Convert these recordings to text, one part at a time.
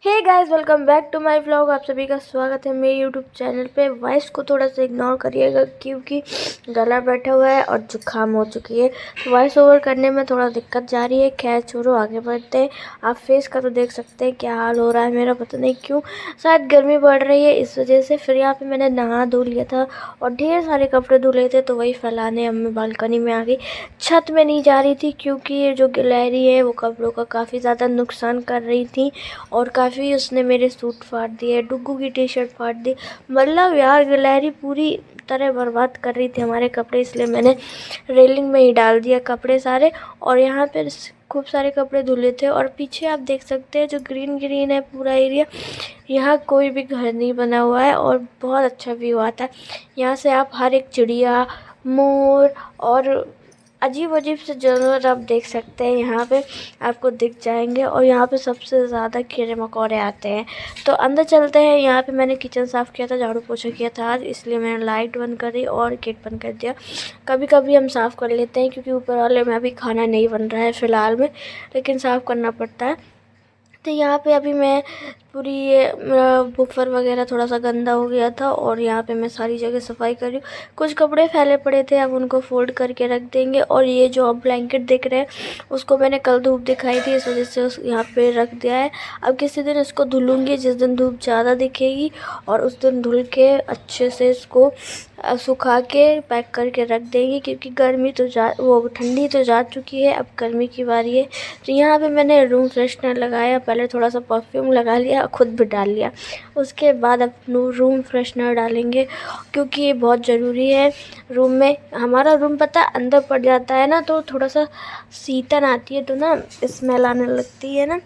Hey guys, welcome back to my vlog. आप सभी का स्वागत है मेरे यूट्यूब चैनल पे। वॉइस को थोड़ा सा इग्नोर करिएगा क्योंकि गला बैठा हुआ है और जुकाम हो चुकी है। वॉइस ओवर करने में थोड़ा दिक्कत जा रही है। खैर छोड़ो, आगे बढ़ते हैं। आप फेस का तो देख सकते हैं क्या हाल हो रहा है मेरा, पता नहीं क्यों, शायद गर्मी बढ़ रही है इस वजह से। फिर यहाँ पे मैंने नहा धो लिया था और ढेर सारे कपड़े धुले थे तो वही फैलाने अब मैं बालकनी में आ गई। छत में नहीं जा रही थी क्योंकि ये जो गिलहरी है वो कपड़ों का काफ़ी ज़्यादा नुकसान कर रही थी और काफ़ी उसने मेरे सूट फाड़ दिए, डुग्गू की टी शर्ट फाड़ दी। मतलब यार गिलहरी पूरी तरह बर्बाद कर रही थी हमारे कपड़े, इसलिए मैंने रेलिंग में ही डाल दिया कपड़े सारे। और यहाँ पे खूब सारे कपड़े धुले थे। और पीछे आप देख सकते हैं जो ग्रीन ग्रीन है पूरा एरिया, यहाँ कोई भी घर नहीं बना हुआ है और बहुत अच्छा व्यू आता है। यहाँ से आप हर एक चिड़िया, मोर और अजीब अजीब से जानवर आप देख सकते हैं, यहाँ पे आपको दिख जाएंगे। और यहाँ पे सबसे ज़्यादा कीड़े मकोड़े आते हैं। तो अंदर चलते हैं। यहाँ पे मैंने किचन साफ़ किया था, झाड़ू पोछा किया था आज, इसलिए मैंने लाइट बंद कर दी और गेट बंद कर दिया। कभी कभी हम साफ़ कर लेते हैं क्योंकि ऊपर वाले में अभी खाना नहीं बन रहा है फ़िलहाल में, लेकिन साफ़ करना पड़ता है। तो यहाँ पे अभी मैं पूरी ये मेरा बुफर वगैरह थोड़ा सा गंदा हो गया था और यहाँ पे मैं सारी जगह सफाई कर रही हूँ। कुछ कपड़े फैले पड़े थे, अब उनको फोल्ड करके रख देंगे। और ये जो आप ब्लैंकेट देख रहे हैं उसको मैंने कल धूप दिखाई थी, इस वजह से उस यहाँ पे रख दिया है। अब किसी दिन इसको धुलूँगी जिस दिन धूप ज़्यादा दिखेगी, और उस दिन धुल के अच्छे से इसको सुखा के पैक करके रख देंगे क्योंकि गर्मी तो ठंडी तो जा चुकी है, अब गर्मी की बारी है। तो यहाँ पे मैंने रूम फ्रेशनर लगाया, पहले थोड़ा सा परफ्यूम लगा लिया, खुद भी डाल लिया। उसके बाद अब रूम फ्रेशनर डालेंगे क्योंकि ये बहुत ज़रूरी है रूम में। हमारा रूम पता है अंदर पड़ जाता है ना तो थोड़ा सा शीतन आती है, तो ना स्मेल आने लगती है ना।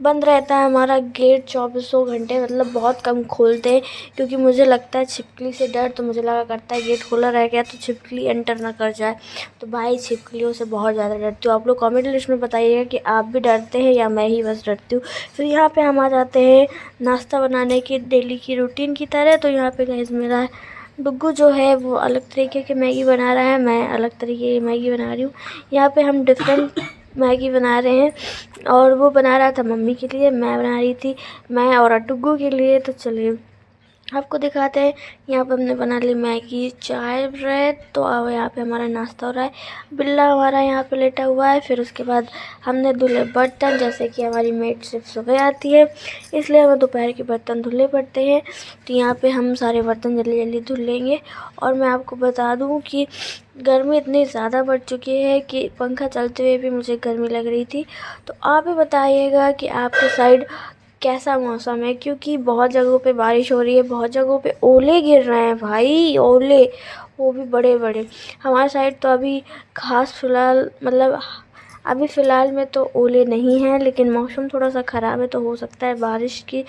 बंद रहता है हमारा गेट 24 घंटे, मतलब बहुत कम खोलते हैं क्योंकि मुझे लगता है छिपकली से डर, तो मुझे लगा करता है गेट खुला रह गया तो छिपकली एंटर ना कर जाए। तो भाई छिपकलियों से बहुत ज़्यादा डरती हूँ। आप लोग कमेंट लिस्ट में बताइएगा कि आप भी डरते हैं या मैं ही बस डरती हूँ। फिर यहाँ पे हम आ जाते हैं नाश्ता बनाने की डेली की रूटीन की तरह। तो यहाँ पे गाइस मेरा डुग्गू जो है वो अलग तरीके की मैगी बना रहा है, मैं अलग तरीके की मैगी बना रही हूँ। यहाँ पे हम डिफरेंट मैगी बना रहे हैं और वो बना रहा था मम्मी के लिए, मैं बना रही थी मैं और डुग्गू के लिए। तो चलिए आपको दिखाते हैं। यहाँ पे हमने बना ली मैगी, चाय, ब्रेड। तो अब यहाँ पे हमारा नाश्ता हो रहा है। बिल्ला हमारा यहाँ पे लेटा हुआ है। फिर उसके बाद हमने धुले बर्तन, जैसे कि हमारी मेड सिर्फ सुबह आती है इसलिए हमें दोपहर के बर्तन धुलने पड़ते हैं। तो यहाँ पे हम सारे बर्तन जल्दी जल्दी धुल लेंगे। और मैं आपको बता दूँ कि गर्मी इतनी ज़्यादा बढ़ चुकी है कि पंखा चलते हुए भी मुझे गर्मी लग रही थी। तो आप ही बताइएगा कि आपके साइड कैसा मौसम है, क्योंकि बहुत जगहों पे बारिश हो रही है, बहुत जगहों पे ओले गिर रहे हैं भाई, ओले, वो भी बड़े बड़े। हमारे साइड तो अभी खास फ़िलहाल मतलब अभी फ़िलहाल में तो ओले नहीं हैं, लेकिन मौसम थोड़ा सा ख़राब है तो हो सकता है बारिश की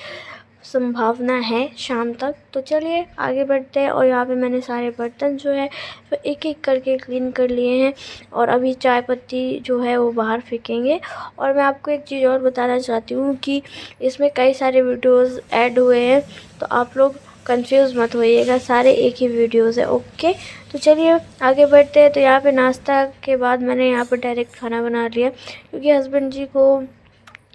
संभावना है शाम तक। तो चलिए आगे बढ़ते हैं। और यहाँ पे मैंने सारे बर्तन जो है तो एक एक करके क्लीन कर लिए हैं और अभी चाय पत्ती जो है वो बाहर फेंकेंगे। और मैं आपको एक चीज़ और बताना चाहती हूँ कि इसमें कई सारे वीडियोस ऐड हुए हैं, तो आप लोग कंफ्यूज मत होइएगा, सारे एक ही वीडियोस है, ओके। तो चलिए आगे बढ़ते हैं। तो यहाँ पे नाश्ता के बाद मैंने यहाँ पर डायरेक्ट खाना बना लिया क्योंकि हस्बैंड जी को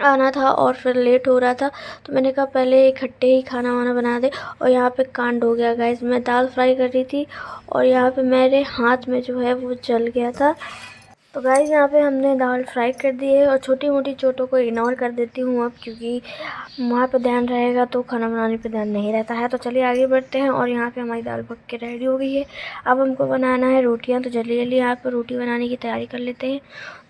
आना था और फिर लेट हो रहा था, तो मैंने कहा पहले इकट्ठे ही खाना वाना बना दे। और यहाँ पे कांड हो गया गाइस, मैं दाल फ्राई कर रही थी और यहाँ पे मेरे हाथ में जो है वो जल गया था। तो गाइस यहाँ पे हमने दाल फ्राई कर दी है और छोटी मोटी चोटों को इग्नोर कर देती हूँ अब, क्योंकि वहाँ पे ध्यान रहेगा तो खाना बनाने पे ध्यान नहीं रहता है। तो चलिए आगे बढ़ते हैं। और यहाँ पे हमारी दाल पक के रेडी हो गई है। अब हमको बनाना है रोटियाँ, तो जल्दी जल्दी यहाँ पर रोटी बनाने की तैयारी कर लेते हैं।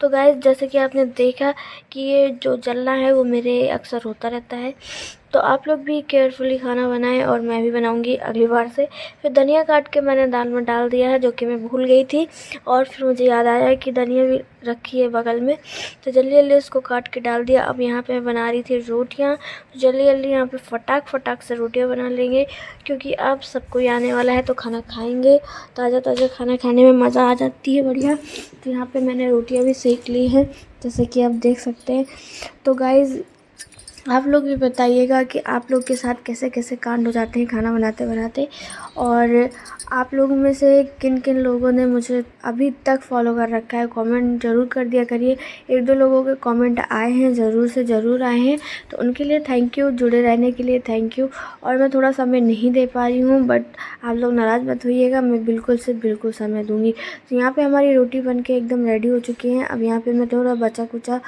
तो गाइस जैसे कि आपने देखा कि ये जो जलना है वो मेरे अक्सर होता रहता है, तो आप लोग भी केयरफुली खाना बनाएं और मैं भी बनाऊंगी अगली बार से। फिर धनिया काट के मैंने दाल में डाल दिया है, जो कि मैं भूल गई थी, और फिर मुझे याद आया कि धनिया भी रखी है बगल में, तो जल्दी जल्दी उसको काट के डाल दिया। अब यहाँ पे मैं बना रही थी रोटियाँ, तो जल्दी जल्दी यहाँ पे फटाक से रोटियाँ बना लेंगे क्योंकि अब सब कोई आने वाला है तो खाना खाएंगे। ताज़ा ताज़ा खाना खाने में मज़ा आ जाती है बढ़िया। तो यहाँ पे मैंने रोटियाँ भी सेक ली हैं जैसे कि आप देख सकते हैं। तो गाइज़ आप लोग भी बताइएगा कि आप लोग के साथ कैसे कैसे कांड हो जाते हैं खाना बनाते बनाते, और आप लोगों में से किन किन लोगों ने मुझे अभी तक फॉलो कर रखा है, कमेंट ज़रूर कर दिया करिए। 1-2 लोगों के कमेंट आए हैं, ज़रूर से ज़रूर आए हैं, तो उनके लिए थैंक यू, जुड़े रहने के लिए थैंक यू। और मैं थोड़ा समय नहीं दे पा रही हूँ, बट आप लोग नाराज़ मत होइएगा, मैं बिल्कुल से बिल्कुल समय दूँगी। तो यहाँ पे हमारी रोटी बन के एकदम रेडी हो चुकी है। अब यहाँ पे मैं थोड़ा बचा कुचा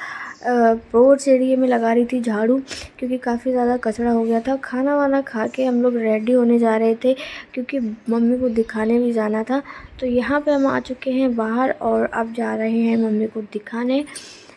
पोर्च एरिया में लगा रही थी झाड़ू, क्योंकि काफ़ी ज़्यादा कचरा हो गया था। खाना वाना खा के हम लोग रेडी होने जा रहे थे, क्योंकि मम्मी को दिखाने भी जाना था। तो यहाँ पे हम आ चुके हैं बाहर और अब जा रहे हैं मम्मी को दिखाने।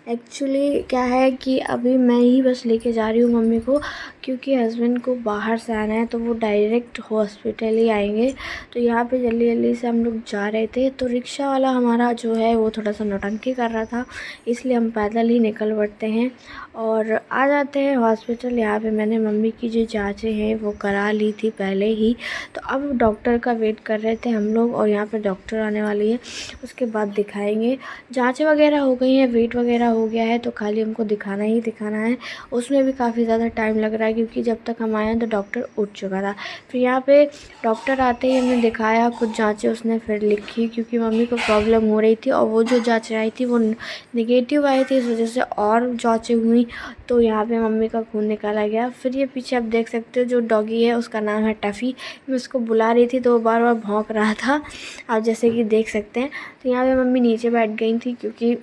एक्चुअली क्या है कि अभी मैं ही बस लेके जा रही हूँ मम्मी को, क्योंकि हस्बैंड को बाहर से आना है, तो वो डायरेक्ट हॉस्पिटल ही आएंगे। तो यहाँ पे जल्दी जल्दी से हम लोग जा रहे थे, तो रिक्शा वाला हमारा जो है वो थोड़ा सा नौटंकी कर रहा था, इसलिए हम पैदल ही निकल पड़ते हैं और आ जाते हैं हॉस्पिटल। यहाँ पे मैंने मम्मी की जो जाँचें हैं वो करा ली थी पहले ही, तो अब डॉक्टर का वेट कर रहे थे हम लोग, और यहाँ पे डॉक्टर आने वाली है, उसके बाद दिखाएंगे। जाँचें वगैरह हो गई हैं, वेट वगैरह हो गया है, तो खाली हमको दिखाना ही दिखाना है। उसमें भी काफ़ी ज़्यादा टाइम लग रहा है, क्योंकि जब तक हम आए हैं तो डॉक्टर उठ चुका था। फिर यहाँ पे डॉक्टर आते ही हमने दिखाया, कुछ जाँचें उसने फिर लिखी, क्योंकि मम्मी को प्रॉब्लम हो रही थी और वो जो जाँच आई थी वो नेगेटिव आई थी, इस वजह से और जाँचें हुई, तो यहाँ पे मम्मी का खून निकाला गया। फिर ये पीछे आप देख सकते हो जो डॉगी है उसका नाम है टफ़ी। मैं उसको बुला रही थी तो वो बार बार भौंक रहा था, आप जैसे कि देख सकते हैं। तो यहाँ पे मम्मी नीचे बैठ गई थी, क्योंकि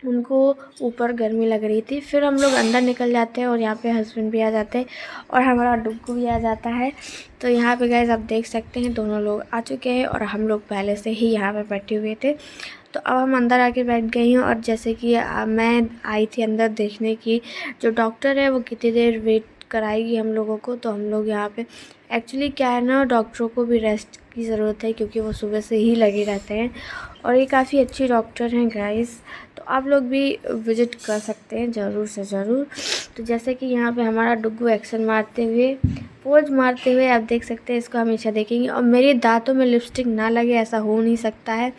उनको ऊपर गर्मी लग रही थी। फिर हम लोग अंदर निकल जाते हैं और यहाँ पे हस्बैंड भी आ जाते हैं और हमारा डुग्गू भी आ जाता है। तो यहाँ पे गाइस आप देख सकते हैं दोनों लोग आ चुके हैं और हम लोग पहले से ही यहाँ पे बैठे हुए थे। तो अब हम अंदर आके बैठ गई हूँ, और जैसे कि मैं आई थी अंदर देखने की जो डॉक्टर है वो कितनी देर वेट कराएगी हम लोगों को। तो हम लोग यहाँ पे एक्चुअली क्या है ना, डॉक्टरों को भी रेस्ट की ज़रूरत है, क्योंकि वो सुबह से ही लगे रहते हैं और ये काफ़ी अच्छी डॉक्टर हैं गाइस। तो आप लोग भी विज़िट कर सकते हैं ज़रूर से ज़रूर। तो जैसे कि यहाँ पे हमारा डुग्गू एक्शन मारते हुए, पोज मारते हुए आप देख सकते हैं, इसको हमेशा देखेंगे। और मेरे दांतों में लिपस्टिक ना लगे ऐसा हो नहीं सकता है।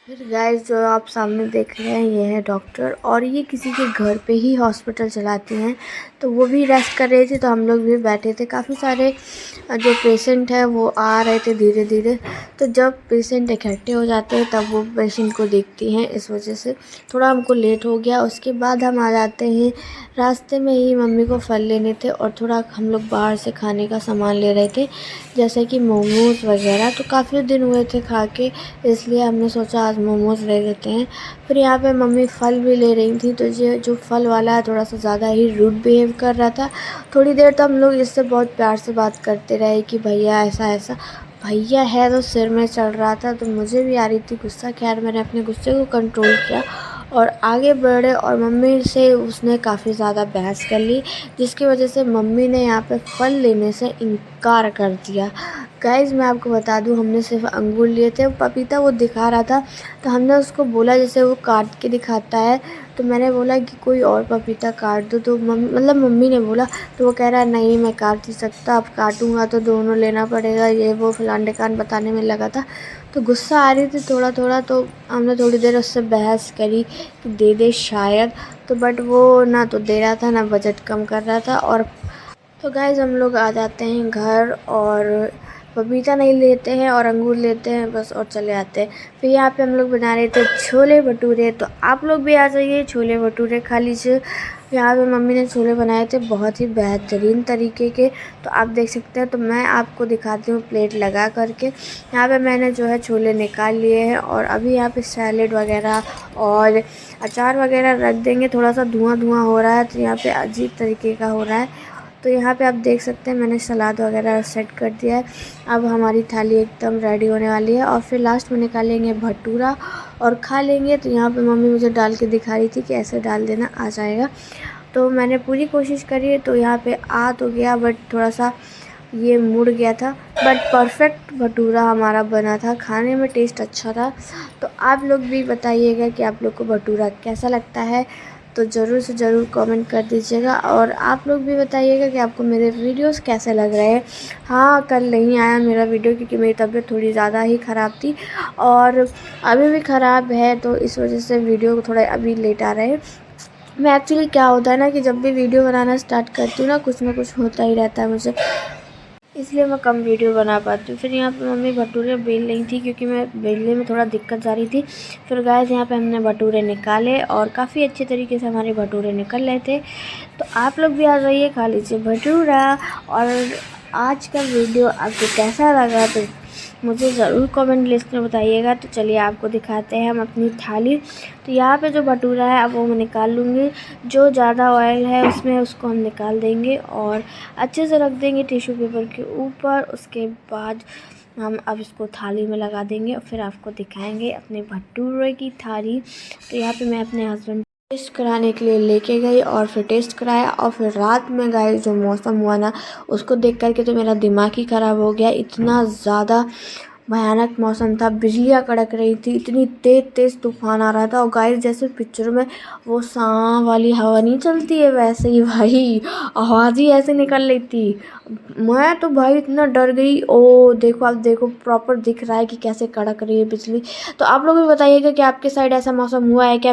फिर गाइस जो आप सामने देख रहे हैं ये है डॉक्टर, और ये किसी के घर पे ही हॉस्पिटल चलाती हैं। तो वो भी रेस्ट कर रही थी, तो हम लोग भी बैठे थे। काफ़ी सारे जो पेशेंट है वो आ रहे थे धीरे धीरे, तो जब पेशेंट इकट्ठे हो जाते हैं तब वो पेशेंट को देखती हैं, इस वजह से थोड़ा हमको लेट हो गया। उसके बाद हम आ जाते हैं। रास्ते में ही मम्मी को फल लेने थे और थोड़ा हम लोग बाहर से खाने का सामान ले रहे थे, जैसे कि मोमोज़ वगैरह। तो काफ़ी दिन हुए थे खा के, इसलिए हमने सोचा आज मोमोज़ ले लेते हैं। फिर यहाँ पे मम्मी फल भी ले रही थी, तो ये जो फल वाला है थोड़ा सा ज़्यादा ही रूड बिहेव कर रहा था। थोड़ी देर तो हम लोग इससे बहुत प्यार से बात करते रहे कि भैया ऐसा ऐसा। भैया है तो सिर में चढ़ रहा था, तो मुझे भी आ रही थी गुस्सा। खैर मैंने अपने गुस्से को कंट्रोल किया और आगे बढ़े, और मम्मी से उसने काफ़ी ज़्यादा बहस कर ली, जिसकी वजह से मम्मी ने यहाँ पे फल लेने से इनकार कर दिया। गाइज़ मैं आपको बता दूँ, हमने सिर्फ अंगूर लिए थे, पपीता वो दिखा रहा था, तो हमने उसको बोला जैसे वो काट के दिखाता है, तो मैंने बोला कि कोई और पपीता काट दो। तो मम्मी ने बोला, तो वो कह रहा है नहीं मैं काट नहीं सकता, अब काटूँगा तो दोनों लेना पड़ेगा, ये वो फलान ढिकान बताने में लगा था। तो गुस्सा आ रही थी थोड़ा थोड़ा, तो हमने थोड़ी देर उससे बहस करी कि दे दे शायद, तो बट वो ना तो दे रहा था ना बजट कम कर रहा था। और तो गाइज़ हम लोग आ जाते हैं घर, और पपीता नहीं लेते हैं और अंगूर लेते हैं बस, और चले आते हैं। फिर यहाँ पे हम लोग बना रहे थे छोले भटूरे, तो आप लोग भी आ जाइए, छोले भटूरे खा लीजिए। यहाँ पे मम्मी ने छोले बनाए थे बहुत ही बेहतरीन तरीके के, तो आप देख सकते हैं। तो मैं आपको दिखाती हूँ प्लेट लगा करके। यहाँ पे मैंने जो है छोले निकाल लिए हैं, और अभी यहाँ पे सैलेड वगैरह और अचार वगैरह रख देंगे। थोड़ा सा धुआं धुआं हो रहा है, तो यहाँ पे अजीब तरीके का हो रहा है। तो यहाँ पे आप देख सकते हैं मैंने सलाद वगैरह सेट कर दिया है। अब हमारी थाली एकदम रेडी होने वाली है, और फिर लास्ट में निकालेंगे भटूरा और खा लेंगे। तो यहाँ पे मम्मी मुझे डाल के दिखा रही थी कि ऐसे डाल देना, आ जाएगा। तो मैंने पूरी कोशिश करी है, तो यहाँ पे आ तो गया, बट थोड़ा सा ये मुड़ गया था, बट परफेक्ट भटूरा हमारा बना था, खाने में टेस्ट अच्छा था। तो आप लोग भी बताइएगा कि आप लोग को भटूरा कैसा लगता है, तो ज़रूर से ज़रूर कमेंट कर दीजिएगा। और आप लोग भी बताइएगा कि आपको मेरे वीडियोस कैसे लग रहे हैं। हाँ, कल नहीं आया मेरा वीडियो क्योंकि मेरी तबीयत थोड़ी ज़्यादा ही ख़राब थी, और अभी भी ख़राब है, तो इस वजह से वीडियो थोड़ा अभी लेट आ रहे हैं। मैं एक्चुअली क्या होता है ना कि जब भी वीडियो बनाना स्टार्ट करती हूँ ना कुछ होता ही रहता है मुझे, इसलिए मैं कम वीडियो बना पाती हूँ। फिर यहाँ पे मम्मी भटूरे बेल रही थी क्योंकि मैं बेलने में थोड़ा दिक्कत आ रही थी। फिर गाइस यहाँ पे हमने भटूरे निकाले और काफ़ी अच्छे तरीके से हमारे भटूरे निकल रहे थे। तो आप लोग भी आ जाइए, खा लीजिए भटूरा। और आज का वीडियो आपको कैसा लगा तो मुझे ज़रूर कमेंट लिस्ट में बताइएगा। तो चलिए आपको दिखाते हैं हम अपनी थाली। तो यहाँ पे जो भटूरा है अब वो मैं निकाल लूँगी। जो ज़्यादा ऑयल है उसमें उसको हम निकाल देंगे और अच्छे से रख देंगे टिश्यू पेपर के ऊपर। उसके बाद हम अब इसको थाली में लगा देंगे और फिर आपको दिखाएंगे अपने भटूरे की थाली। तो यहाँ पे मैं अपने हस्बैंड टेस्ट कराने के लिए लेके गई और फिर टेस्ट कराया। और फिर रात में गाइस जो मौसम हुआ ना उसको देख करके तो मेरा दिमाग ही ख़राब हो गया। इतना ज़्यादा भयानक मौसम था, बिजलियाँ कड़क रही थी, इतनी तेज़ तूफान आ रहा था। और गाइस जैसे पिक्चर में वो सांव वाली हवा नहीं चलती है वैसे ही भाई आवाज़ ही ऐसे निकल रही थी। मैं तो भाई इतना डर गई। ओ देखो, आप देखो प्रॉपर दिख रहा है कि कैसे कड़क रही है बिजली। तो आप लोग भी बताइएगा कि आपके साइड ऐसा मौसम हुआ है क्या।